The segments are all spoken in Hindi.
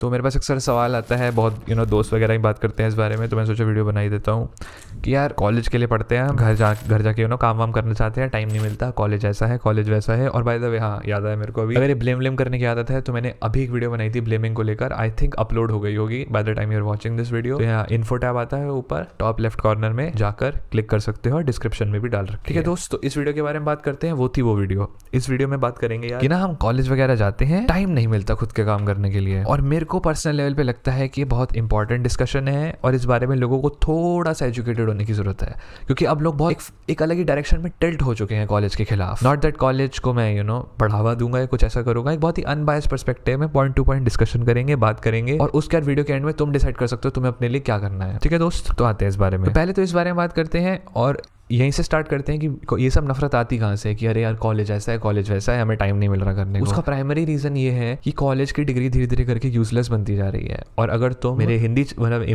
तो मेरे पास अक्सर सवाल आता है, बहुत दोस्त वगैरह ही बात करते हैं इस बारे में, तो मैं सोचा वीडियो बना ही देता हूँ कि यार कॉलेज के लिए पढ़ते हैं हम, घर जाके काम वाम करना चाहते हैं, टाइम नहीं मिलता, कॉलेज ऐसा है कॉलेज वैसा है। और बाय द वे हाँ याद आया मेरे को अभी, अगर ये ब्लेम करने की आदत है तो मैंने अभी एक वीडियो बनाई थी ब्लेमिंग को लेकर, आई थिंक अपलोड हो गई होगी by the time you are watching this video. तो यहाँ इन्फो टैब आता है ऊपर टॉप लेफ्ट कॉर्नर में, जाकर क्लिक कर सकते हो और डिस्क्रिप्शन में भी डाल रखी है। ठीक है दोस्त, तो इस वीडियो के बारे में बात करते हैं, वो थी वो वीडियो। इस वीडियो में बात करेंगे यार कि ना हम कॉलेज वगैरह जाते हैं, टाइम नहीं मिलता खुद के काम करने के लिए, और मेरे को पर्सनल लेवल पे लगता है कि बहुत इंपॉर्टेंट डिस्कशन है और इस बारे में लोगों को थोड़ा सा एजुकेटेड होने की जरूरत है, क्योंकि अब लोग बहुत एक अलग ही डायरेक्शन में टिल्ट हो चुके हैं कॉलेज के खिलाफ। नॉट दैट कॉलेज को मैं बढ़ावा दूंगा या कुछ ऐसा करूंगा, एक बहुत ही अनबायस्ड पर्सपेक्टिव में पॉइंट टू पॉइंट डिस्कशन करेंगे, बात करेंगे, और उसके बाद वीडियो के एंड में तुम डिसाइड कर सकते हो तुम्हें अपने लिए क्या करना है। ठीक है दोस्त, तो आते हैं इस बारे में। तो पहले तो इस बारे में बात करते हैं और यहीं से स्टार्ट करते हैं कि ये सब नफरत आती कहाँ से, कि अरे यार कॉलेज ऐसा है कॉलेज वैसा है, हमें टाइम नहीं मिल रहा करने को। उसका प्राइमरी रीजन ये है कि कॉलेज की डिग्री धीरे धीरे करके यूजलेस बनती जा रही है। और अगर तुम मेरे हिंदी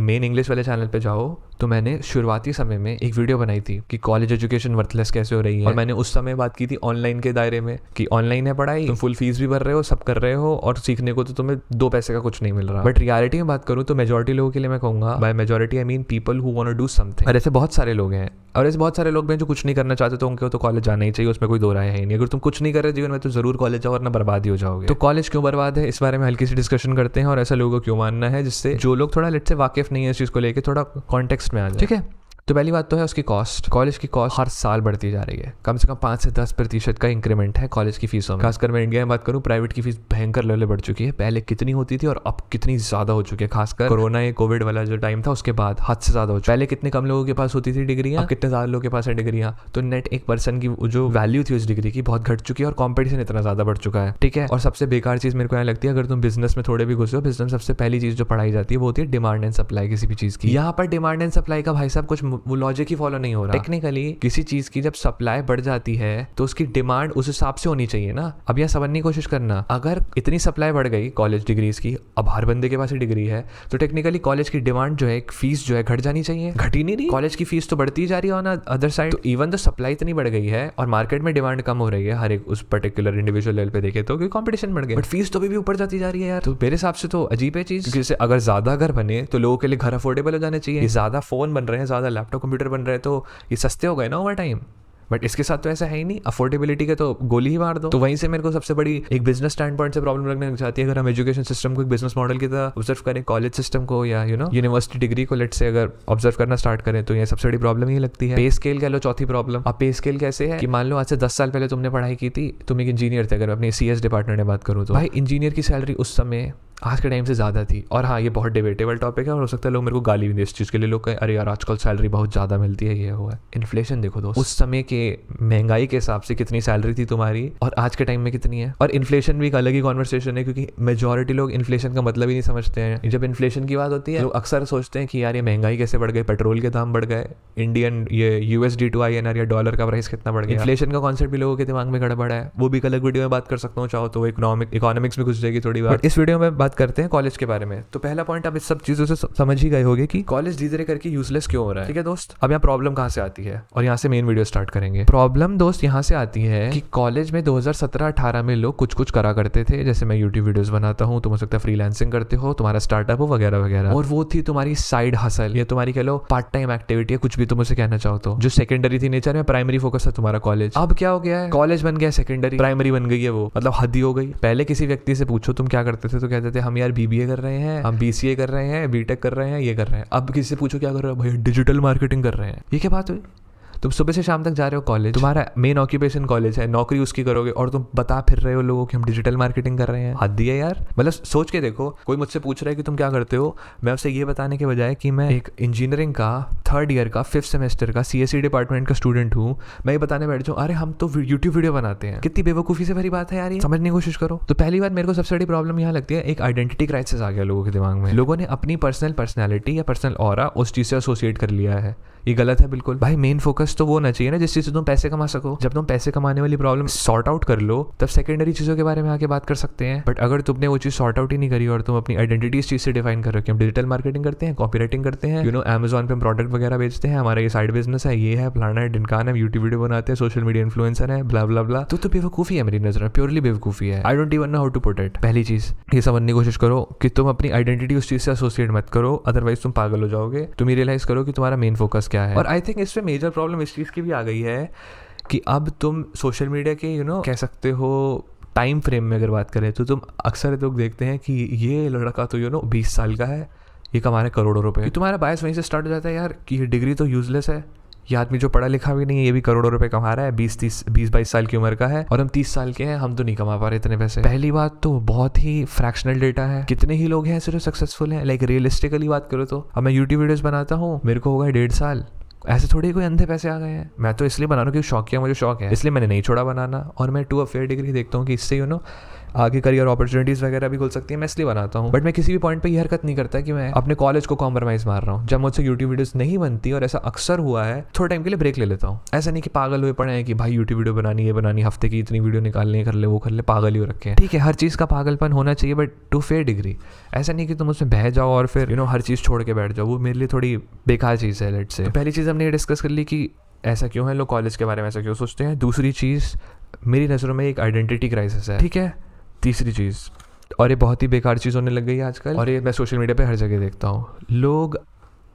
मेन इंग्लिश वाले चैनल पे जाओ तो मैंने शुरुआती समय में एक वीडियो बनाई थी कि कॉलेज एजुकेशन वर्थलेस कैसे हो रही है, और मैंने उस समय बात की थी ऑनलाइन के दायरे में कि ऑनलाइन है पढ़ाई, तुम फुल फीस भी भर रहे हो, सब कर रहे हो, और सीखने को तो तुम्हें 2 पैसे का कुछ नहीं मिल रहा। बट रियलिटी में बात करूँ तो मेजोरिटी लोगों के लिए मैं कहूँगा, by majority I mean people who want to do something, और ऐसे बहुत सारे लोग हैं, और ऐसे बहुत सारे लोग हैं जो कुछ नहीं करना चाहते, तो उनको तो कॉलेज जाना ही चाहिए, उसमें कोई दो राय है ही नहीं। अगर तुम कुछ नहीं कर रहे जीवन में तो जरूर कॉलेज जाओ, वरना बर्बाद ही हो जाओगे। तो कॉलेज क्यों बर्बाद है, इस बारे में हल्की सी डिस्कशन करते हैं, और ऐसा लोगों को क्यों मानना है, जिससे जो लोग थोड़ा लेट से वाकिफ नहीं है इस चीज़ को लेकर, थोड़ा कॉन्टेक्स्ट में आ जाए। ठीक है, तो पहली बात तो है उसकी कॉस्ट। कॉलेज की कॉस्ट हर साल बढ़ती जा रही है, कम से कम 5 से 10% का इंक्रीमेंट है कॉलेज की फीसों में। खासकर मैं इंडिया में बात करूँ, प्राइवेट की फीस भयंकर लेवल बढ़ चुकी है, पहले कितनी होती थी और अब कितनी ज्यादा हो चुकी है। खासकर कोरोना या कोविड वाला जो टाइम था उसके बाद हद से ज्यादा हो चुका है। पहले कितने कम लोगों के पास होती थी डिग्रियां, अब कितने ज्यादा लोगों के पास है डिग्रियां, तो नेट एक पर्सन की जो वैल्यू थी उस डिग्री की बहुत घट चुकी है, और कॉम्पिटिशन इतना ज्यादा बढ़ चुका है। ठीक है, और सबसे बेकार चीज मेरे को यहाँ लगती है, अगर तुम बिजनेस में थोड़े भी घुसे हो, बिजनेस सबसे पहली चीज जो पढ़ाई जाती है वो होती है डिमांड एंड सप्लाई किसी भी चीज की। यहाँ पर डिमांड एंड सप्लाई का भाई साहब कुछ लॉजिक ही फॉलो नहीं हो रहा। टेक्निकली किसी चीज की जब सप्लाई बढ़ जाती है तो उसकी डिमांड उस हिसाब से होनी चाहिए ना। अब यह समझने की कोशिश करना, अगर इतनी सप्लाई बढ़ गई कॉलेज डिग्रीज की, अब हर बंदे के पास ही डिग्री है, तो टेक्निकली कॉलेज की डिमांड जो है, फीस जो है घट जानी चाहिए, घट ही नहीं रही। कॉलेज की फीस तो बढ़ती जा रही है ऑन अदर साइड। तो इवन तो सप्लाई इतनी बढ़ गई है और मार्केट में डिमांड कम हो रही है हर एक उस पर्टिकुलर इंडिविजुअल लेवल पे देखे तो, क्योंकि कॉम्पिटिशन बढ़ गया, बट फीस तो भी ऊपर जाती जा रही है यार। तो मेरे हिसाब से तो अजीब है चीज, जैसे अगर ज्यादा घर बने तो लोगों के लिए घर अफोर्डेबल हो जाने चाहिए। ज्यादा फोन बन रहे हैं, ज्यादा लैपटॉप कंप्यूटर बन रहे हैं, तो ये सस्ते हो गए ना ओवर टाइम। बट इसके साथ तो ऐसा है ही नहीं, अफोर्डेबिलिटी के तो गोली ही मार दो। तो वहीं से मेरे को सबसे बड़ी एक बिजनेस स्टैंड पॉइंट से प्रॉब्लम लगने लग जाती है। अगर हम एजुकेशन सिस्टम को एक बिजनेस मॉडल की तरह ऑब्जर्व करें, कॉलेज सिस्टम को या यूनिवर्सिटी डिग्री को लेट से अगर ऑब्जर्व करना स्टार्ट करें, तो ये सबसे बड़ी प्रॉब्लम ही लगती है। पे स्केल कह लो चौथी प्रॉब्लम। अब पे स्केल कैसे है कि मान लो आज से 10 साल पहले तुमने पढ़ाई की थी, तुम एक इंजीनियर थे, अगर अपनी CS डिपार्टमेंट में बात करूँ तो भाई इंजीनियर की सैलरी उस समय आज के टाइम से ज़्यादा थी। और हाँ, ये बहुत डिबेटेबल टॉपिक है और हो सकता है लोग मेरे को गाली भी दे इस चीज़ के लिए। लोग कहें अरे यार आजकल सैलरी बहुत ज़्यादा मिलती है, ये हुआ है। इन्फ्लेशन देखो दोस्त, उस समय के महंगाई के हिसाब से कितनी सैलरी थी तुम्हारी और आज के टाइम में कितनी है। और इन्फ्लेशन भी एक अलग ही कॉन्वर्सेशन है, क्योंकि मेजॉरिटी लोग इन्फ्लेशन का मतलब ही नहीं समझते हैं। जब इन्फ्लेशन की बात होती है लोग अक्सर सोचते हैं कि यार ये महंगाई कैसे बढ़ गई, पेट्रोल के दाम बढ़ गए, इंडियन ये USD to INR या डॉलर का प्राइस कितना बढ़ गया। इन्फ्लेशन का कॉन्सेप्ट भी लोगों के दिमाग में गड़बड़ है, वो भी एक अलग वीडियो में बात कर सकता हूँ, चाहो तो इकोनॉमिक्स में घुस जाएगी थोड़ी बात। इस वीडियो में बात करते हैं कॉलेज के बारे में। तो पहला पॉइंट आप इस सब चीजों से समझ ही गए होंगे कि कॉलेज धीरे धीरे करके यूजलेस क्यों हो रहा है। ठीक है दोस्त, अब यहाँ प्रॉब्लम कहाँ से आती है और यहाँ से मेन वीडियो स्टार्ट करेंगे। प्रॉब्लम दोस्त यहाँ से आती है कि कॉलेज में 2017-18 में लोग कुछ कुछ करा करते थे, जैसे मैं यूट्यूब वीडियोस बनाता हूँ, तुम हो सकता है फ्रीलांसिंग करते हो, तुम्हारा स्टार्टअप हो वगैरह वगैरह, और वो थी तुम्हारी साइड हसल, ये तुम्हारी कह लो पार्ट टाइम एक्टिविटी है, कुछ भी तुम उसे कहना चाहो तो, जो सेकेंडरी थी नेचर में। प्राइमरी फोकस है तुम्हारा कॉलेज। अब क्या हो गया है, कॉलेज बन गया सेकेंडरी, प्राइमरी बन गई है वो, मतलब हद ही हो गई। पहले किसी व्यक्ति से पूछो तुम क्या करते थे तो कहते थे हम यार BBA कर रहे हैं, हम BCA कर रहे हैं, BTech कर रहे हैं, ये कर रहे हैं। अब किसी से पूछो क्या कर रहे हो, भैया डिजिटल मार्केटिंग कर रहे हैं। ये क्या बात हुई? तुम सुबह से शाम तक जा रहे हो कॉलेज, तुम्हारा मेन ऑक्यूपेशन कॉलेज है, नौकरी उसकी करोगे, और तुम बता फिर रहे हो लोगों कि हम डिजिटल मार्केटिंग कर रहे हैं। हद है यार। मतलब सोच के देखो, कोई मुझसे पूछ रहा है कि तुम क्या करते हो, मैं उसे ये बताने के बजाय कि मैं एक इंजीनियरिंग का 3rd ईयर का 5th सेमेस्टर का CSE डिपार्टमेंट का स्टूडेंट हूँ, मैं ये बताने बैठ जाऊँ अरे हम तो यूट्यूब वीडियो बनाते हैं। कितनी बेवकूफ़ी से भरी बात है यार, ये समझने की कोशिश करो। तो पहली बात मेरे को सबसे बड़ी प्रॉब्लम यहाँ लगती है, एक आइडेंटिटी क्राइसिस आ गया लोगों के दिमाग में। लोगों ने अपनी पर्सनैलिटी या पर्सनल ऑरा उस चीज़ से एसोसिएट कर लिया है। ये गलत है बिल्कुल भाई। मेन फोकस फोकस तो वो होना चाहिए ना जिस चीज से तुम पैसे कमा सको। जब तुम पैसे कमाने वाली प्रॉब्लम सॉर्ट आउट कर लो तब सेकेंडरी चीजों के बारे में आके बात कर सकते हैं। बट अगर तुमने वो चीज सॉर्ट आउट ही नहीं करी और तुम अपनी आइडेंटिटी इस चीज से डिफाइन कर रहे हो कि हम डिजिटल मार्केटिंग करते हैं, कॉपी राइटिंग करते हैं, अमेजॉन पे हम प्रोडक्ट वगैरह बेचते हैं, हमारा ये साइड बिजनेस है, ये है, फलाना है, ढिमकाना है, यूट्यूब वीडियो बनाते हैं, सोशल मीडिया इन्फ्लुएंसर है, ब्ला ब्ला ब्ला, तो बेवकूफी है मेरी नजर में, प्योरली बेवकूफी है। I don't even know how to put it. पहली चीज ये समझने की कोशिश करो कि तुम अपनी आइडेंटिटी उस चीज से एसोसिएट मत करो, अदरवाइज तुम पागल हो जाओगे। तुम रियलाइज करो कि तुम्हारा मेन फोकस क्या है। और आई थिंक इसमें मेजर प्रॉब्लम इस चीज की भी आ गई है कि अब तुम सोशल मीडिया के कह सकते हो टाइम फ्रेम में अगर बात करें तो तुम अक्सर लोग देखते हैं कि ये लड़का तो 20 साल का है, ये कमा रहे करोड़ों रुपए। तुम्हारा बायस वहीं से स्टार्ट हो जाता है यार कि ये डिग्री तो यूजलेस है, ये आदमी जो पढ़ा लिखा भी नहीं है ये भी करोड़ों रुपए कमा रहा है, 20-22 साल की उम्र का है और हम 30 साल के हैं, हम तो नहीं कमा पा रहे इतने पैसे। पहली बात तो बहुत ही फ्रैक्शनल डेटा है। कितने ही लोग हैं ऐसे जो सक्सेसफुल हैं, लाइक रियलिस्टिकली बात करो तो अब मैं यूट्यूब वीडियोस बनाता हूँ, मेरे को होगा 1.5 साल, ऐसे थोड़ी कोई अंधे पैसे आ गए हैं। मैं तो इसलिए बना रहा हूँ क्योंकि शौकिया मुझे शौक है, इसलिए मैंने नहीं छोड़ा बनाना। और मैं टू अ फेयर डिग्री देखता हूँ कि इससे आगे करियर अपॉर्चुनिटीज़ वगैरह भी खुल सकती है, मैं इसलिए बनाता हूँ। बट मैं किसी भी पॉइंट पे ये हरकत नहीं करता कि मैं अपने कॉलेज को कॉम्प्रोमाइज़ मार रहा हूँ। जब मुझसे यूट्यूब वीडियोस नहीं बनती और ऐसा अक्सर हुआ है, थोड़े टाइम के लिए ब्रेक ले लेता हूँ। ऐसा नहीं कि पागल हुए पड़े हैं कि भाई यूट्यूब वीडियो बनानी है, बनानी हफ्ते की इतनी वीडियो निकालनी है, कर ले वो कर ले, पागल ही हो रखे हैं। ठीक है, हर चीज़ का पागलपन होना चाहिए बट टू फेयर डिग्री। ऐसा नहीं कि तुम उसमें बह जाओ और फिर हर चीज़ छोड़ के बैठ जाओ, वो मेरे लिए थोड़ी बेकार चीज़ है। लेट से तो पहली चीज़ हमने ये डिस्कस कर ली कि ऐसा क्यों है, लोग कॉलेज के बारे में ऐसा क्यों सोचते हैं। दूसरी चीज़ मेरी नज़रों में एक आइडेंटिटी क्राइसिस है, ठीक है। तीसरी चीज़, और ये बहुत ही बेकार चीज़ होने लग गई है आजकल, और ये मैं सोशल मीडिया पे हर जगह देखता हूँ, लोग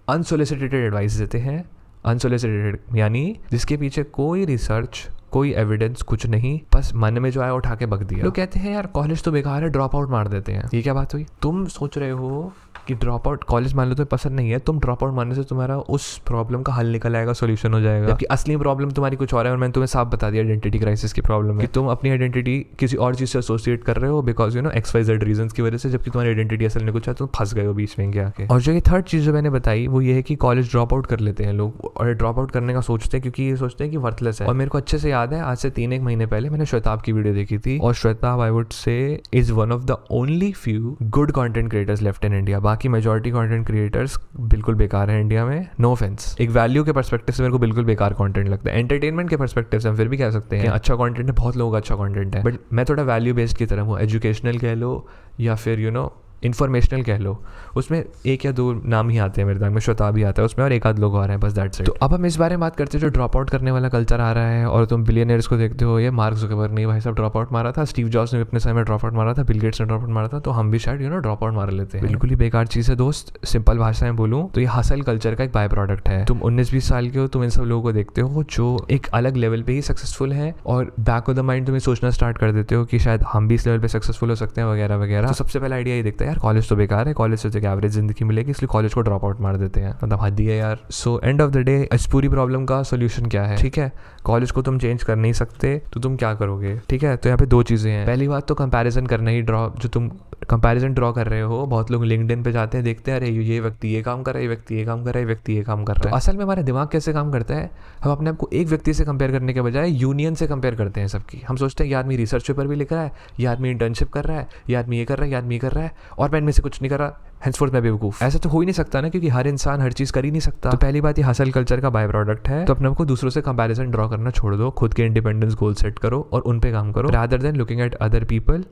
अनसोलिसिटेड एडवाइस देते हैं। अनसोलिसिटेड यानी जिसके पीछे कोई रिसर्च, कोई एविडेंस, कुछ नहीं, बस मन में जो आया उठा के बक दिया। लोग कहते हैं यार कॉलेज तो बेकार है, ड्रॉप आउट मार देते हैं। ये क्या बात हुई? तुम सोच रहे हो कि ड्रॉप आउट कॉलेज मान लो तुम्हें पसंद नहीं है, तुम ड्रॉप आउट मारने से तुम्हारा उस प्रॉब्लम का हल निकल आएगा, सोल्यूशन हो जाएगा। जबकि असली प्रॉब्लम तुम्हारी कुछ और है और मैंने तुम्हें साफ बता दिया आइडेंटिटी क्राइसिस की प्रॉब्लम है कि तुम अपनी आइडेंटिटी किसी और चीज़ से एसोसिएट कर रहे हो बिकॉज XYZ रीजंस की वजह से, जबकि तुम्हारी आइडेंटिटी असल में कुछ है, तुम फंस गए हो बीच में आके। और जो ये थर्ड चीज़ जो मैंने बताई वो ये है कि कॉलेज ड्रॉप आउट कर लेते हैं लोग, और ड्रॉप आउट करने का सोचते हैं क्योंकि ये सोचते हैं कि वर्थलेस है। और मेरे को अच्छे से याद है, आज से 3-1 महीने पहले मैंने श्वेताब की वीडियो देखी थी, और Shwetabh I would say is one of the only few good content creators left in India. बाकी मेजॉरिटी कंटेंट क्रिएटर्स बिल्कुल बेकार है इंडिया में, नो ऑफेंस। एक वैल्यू के पर्सपेक्टिव से मेरे को बिल्कुल बेकार कंटेंट लगता है। एंटरटेनमेंट के पर्सपेक्टिव से हम फिर भी कह सकते हैं अच्छा कंटेंट है, बहुत लोगों का अच्छा कंटेंट है, बट मैं थोड़ा वैल्यू बेस्ड की तरफ हूँ। एजुकेशनल कह लो या फिर इन्फॉर्मेशनल कह लो, उसमें 1 या 2 नाम ही आते हैं मेरे दिमाग में, श्वेताब भी आता है उसमें और एक आध लोग और हैं, बस दैट्स इट। तो अब हम इस बारे में बात करते हैं जो ड्रॉप आउट करने वाला कल्चर आ रहा है। और तुम बिलियनियर्स को देखते हो, ये मार्क जुकरबर्ग ने भाई साहब ड्रॉप आउट मारा था, स्टीव जॉब्स ने अपने समय में ड्रॉप आउट मारा था, बिल गेट्स ने ड्रॉप आउट मारा था, तो हम भी शायद ड्रॉप आउट मार लेते हैं। बिल्कुल ही बेकार चीज़ है दोस्त। सिंपल भाषा में बोलूँ तो ये हसल कल्चर का एक बाय प्रोडक्ट है। तुम 19-20 साल के हो, तुम इन सब लोगों को देखते हो जो एक अलग लेवल पे ही सक्सेसफुल है, और बैक ऑफ द माइंड तुम्हें सोचना स्टार्ट कर देते हो कि शायद हम भी इस लेवल पे सक्सेसफुल हो सकते हैं वगैरह वगैरह। तो सबसे पहला आइडिया ये देखता है यार कॉलेज तो बेकार है, कॉलेज से तो एवरेज जिंदगी मिलेगी, इसलिए कॉलेज को ड्रॉप आउट मार देते हैं। मतलब हद ही है यार। So end of the day इस पूरी प्रॉब्लम का सोल्यूशन क्या है? ठीक है, कॉलेज को तुम चेंज कर नहीं सकते तो तुम क्या करोगे? ठीक है, तो यहाँ पे 2 चीज़ें हैं। पहली बात तो कंपैरिजन करना ही, जो तुम कंपैरिजन ड्रॉ कर रहे हो। बहुत लोग लिंक्डइन पे जाते हैं, देखते हैं अरे ये व्यक्ति ये काम कर रहा है, ये व्यक्ति ये काम कर रहा है, ये व्यक्ति ये काम कर रहा है। तो असल में हमारा दिमाग कैसे काम करता है, हम अपने आप को एक व्यक्ति से कंपेयर करने के बजाय यूनियन से कंपेयर करते हैं सबकी। हम सोचते हैं ये आदमी रिसर्च पेपर भी लिख रहा है, ये आदमी इंटर्नशिप कर रहा है, ये आदमी ये कर रहा है, ये आदमी ये कर रहा है, और मैं इनमें से कुछ नहीं कर रहा, हेंसफोर्थ मैं बेवकूफ़। ऐसा तो हो ही नहीं सकता ना, क्योंकि हर इंसान हर चीज़ कर ही नहीं सकता। तो पहली बात ये हसल कल्चर का बाय प्रोडक्ट है। तो अपने को दूसरों से कंपैरिजन ड्रॉ करना छोड़ दो, खुद के इंडिपेंडेंस गोल सेट करो और उन पे काम करो, rather than looking at other people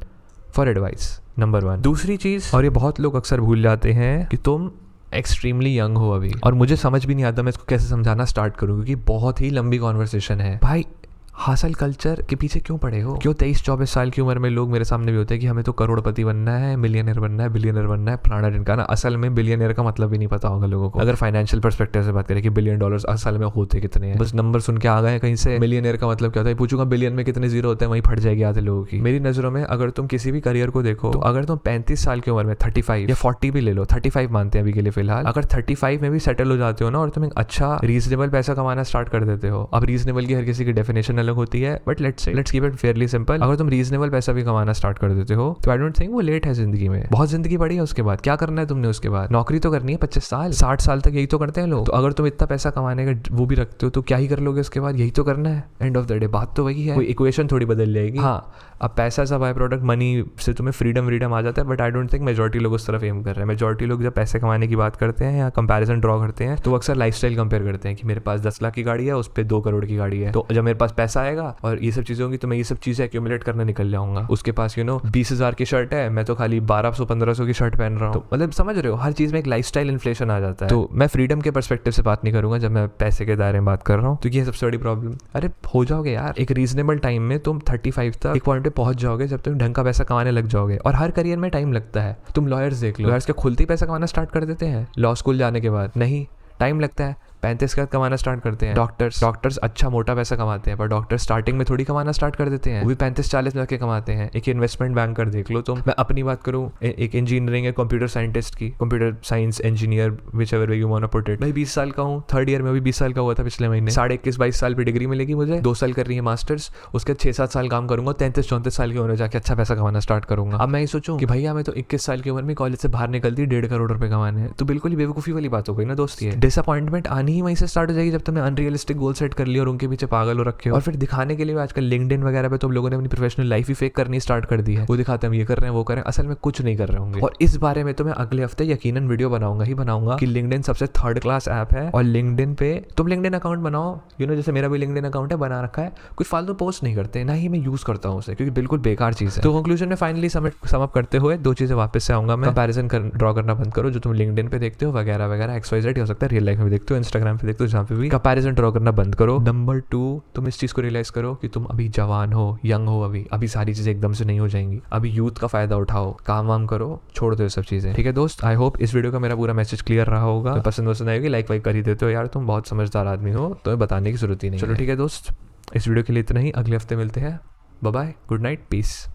for advice. Number 1। दूसरी चीज़, और ये बहुत लोग अक्सर भूल जाते हैं, कि तुम एक्सट्रीमली यंग हो अभी, और मुझे समझ भी नहीं आता मैं इसको कैसे समझाना स्टार्ट करूँ, क्योंकि बहुत ही लंबी कॉन्वर्सेशन है। भाई हासिल कल्चर के पीछे क्यों पड़े हो? क्यों 23-24 साल की उम्र में लोग मेरे सामने भी होते हैं कि हमें तो करोड़पति बनना है, मिलियनर बनना है, बिलियनर बनना है, फलाना ढिमकाना। असल में बिलियनर का मतलब भी नहीं पता होगा लोगों को। अगर फाइनेंशियल पर्सपेक्टिव से बात करें कि $1 बिलियन असल में होते कितने हैं, बस नंबर सुन के आ गए कहीं से। मिलियनर का मतलब क्या होता है पूछूंगा, बिलियन में कितने जीरो होते हैं, वहीं फट जाएगी आधे लोगों की। मेरी नजरों में अगर तुम किसी भी करियर को देखो, तो अगर तुम 35 साल की उम्र में 35 या 40 भी ले लो, 35 मानते हैं अभी के लिए फिलहाल, अगर 35 में भी सेटल हो जाते हो ना, और तुम एक अच्छा रीजनेबल पैसा कमाना स्टार्ट कर देते हो। अब रीजनेबल की हर किसी की डेफिनेशन अलग होती है, but let's keep it Fairlie simple. अगर तुम रीजनेबल पैसा भी कमाना स्टार्ट कर देते हो तो आई डोंट थिंक वो लेट है जिंदगी में। बहुत जिंदगी पड़ी है उसके बाद, क्या करना है तुमने उसके बाद? नौकरी तो करनी है 25 साल 60 साल तक, यही तो करते हैं लोग। तो अगर तुम इतना पैसा कमाने का वो भी रखते हो तो क्या ही कर लोगे उसके बाद? यही तो करना है एंड ऑफ द डे। बात तो वही है, कोई इक्वेशन थोड़ी बदल जाएगी। हाँ, अब पैसा सा बाय प्रोडक्ट, मनी से तुम्हें फ्रीडम आ जाता है, but I don't think majority लोग उस तरफ एम कर रहे हैं। मेजॉरिटी लोग जब पैसे कमाने की बात करते हैं या कंपैरिजन ड्रॉ करते हैं तो अक्सर लाइफस्टाइल कंपेयर करते हैं कि मेरे पास 10 लाख की गाड़ी है, उस पर 2 करोड़ की गाड़ी है, तो जब मेरे पास पैसा आएगा और ये सब चीजें होंगी तो मैं ये सब चीजें एक्यूमुलेट करने निकल जाऊंगा। उसके पास 20,000 की शर्ट है, मैं तो खाली 1200-1500 की शर्ट पहन रहा हूँ। तो मतलब समझ रहे हो, हर चीज में एक लाइफस्टाइल इन्फ्लेशन आ जाता है। तो मैं फ्रीडम के पर्सपेक्टिव से बात नहीं करूंगा जब मैं पैसे के दायरे में बात कर रहा हूँ, तो ये सबसे बड़ी प्रॉब्लम। अरे हो जाओगे यार, एक रीजनेबल टाइम में तुम 35 तक एक पॉइंट पे पहुंच जाओगे जब तुम ढंग का पैसा कमाने लग जाओगे। और हर करियर में टाइम लगता है। तुम लॉयर्स देख लो, लॉयर्स के खुलते ही पैसा कमाना स्टार्ट कर देते हैं लॉ स्कूल जाने के बाद? नहीं, टाइम लगता है। 35 का कमाना स्टार्ट करते हैं। डॉक्टर्स अच्छा मोटा पैसा कमाते हैं, पर डॉक्टर स्टार्टिंग में थोड़ी कमाना स्टार्ट कर देते हैं, वो भी 35-40 लाख के कमाते हैं। एक इन्वेस्टमेंट बैंकर देख लो तुम। मैं अपनी बात करूं, एक इंजीनियरिंग है, कंप्यूटर साइंटिस्ट की, computer science engineer, whichever way you want to put it. मैं 20 साल का हूँ, 3rd ईयर में भी 20 साल का हुआ था पिछले महीने। 21-22 साल पे डिग्री मिलेगी मुझे, 2 साल कर रही है मास्टर्स, उसके 6-7 साल काम करूंगा, 33-34 साल की होने जाके अच्छा पैसा कमाना स्टार्ट करूंगा। अब मैं ये सोचूं कि भैया मैं तो 21 साल की उम्र में कॉलेज से बाहर निकलती 1.5 करोड़ रुपए कमाने हैं, तो बिल्कुल ही बेवकूफी वाली बात हो गई ना दोस्त। ये डिसअपॉइंटमेंट आनी ही वहीं से स्टार्ट हो जाएगी जब तुमने अनरियलिस्टिक गोल सेट कर लिया और उनके पीछे पागल हो रखे हो। और फिर दिखाने के लिए आजकल लिंक्डइन वगैरह पे तुम लोगों ने अपनी प्रोफेशनल लाइफ ही फेक करनी स्टार्ट कर दी है। वो दिखाते हैं हम ये कर रहे हैं वो कर रहे हैं, असल में कुछ नहीं कर रहे होंगे। और इस बारे में तो मैं अगले हफ्ते यकीनन वीडियो बनाऊंगा कि लिंक्डइन सबसे 3rd क्लास ऐप है। और लिंक्डइन पे तुम लिंक्डइन अकाउंट बनाओ, जैसे मेरा भी लिंक्डइन अकाउंट है, बना रखा है। कुछ फालतू पोस्ट नहीं करते, ना ही मैं यूज करता हूँ उसे, क्योंकि बिल्कुल बेकार चीज है। तो कंक्लूजन में फाइनली सम अप करते हुए 2 चीजें वापस से आऊंगा मैं। कंपैरिजन ड्रॉ करना बंद करो, जो तुम लिंक्डइन पे देखते हो वगैरह वगैरह, XYZ हो सकता है, रियल लाइफ में देखते हो, इंस्टाग्राम पे देखते हो, जहाँ पे भी कंपैरिजन ड्रॉ करना बंद करो। नंबर 2, तुम इस चीज को रियलाइज करो कि तुम अभी जवान हो, यंग हो, अभी सारी चीजें एकदम से नहीं हो जाएंगी। अभी यूथ का फायदा उठाओ, काम वाम करो, छोड़ दो सब चीजें। ठीक है दोस्त, आई होप इस वीडियो का मेरा पूरा मैसेज क्लियर रहा होगा। तो पसंद आएगी, लाइक वाइक कर ही देते हो यार, तुम बहुत समझदार आदमी हो, तो बताने की जरूरत ही नहीं। चलो ठीक है दोस्त, इस वीडियो के लिए इतना ही। अगले हफ्ते मिलते हैं। Bye bye, good night, piece.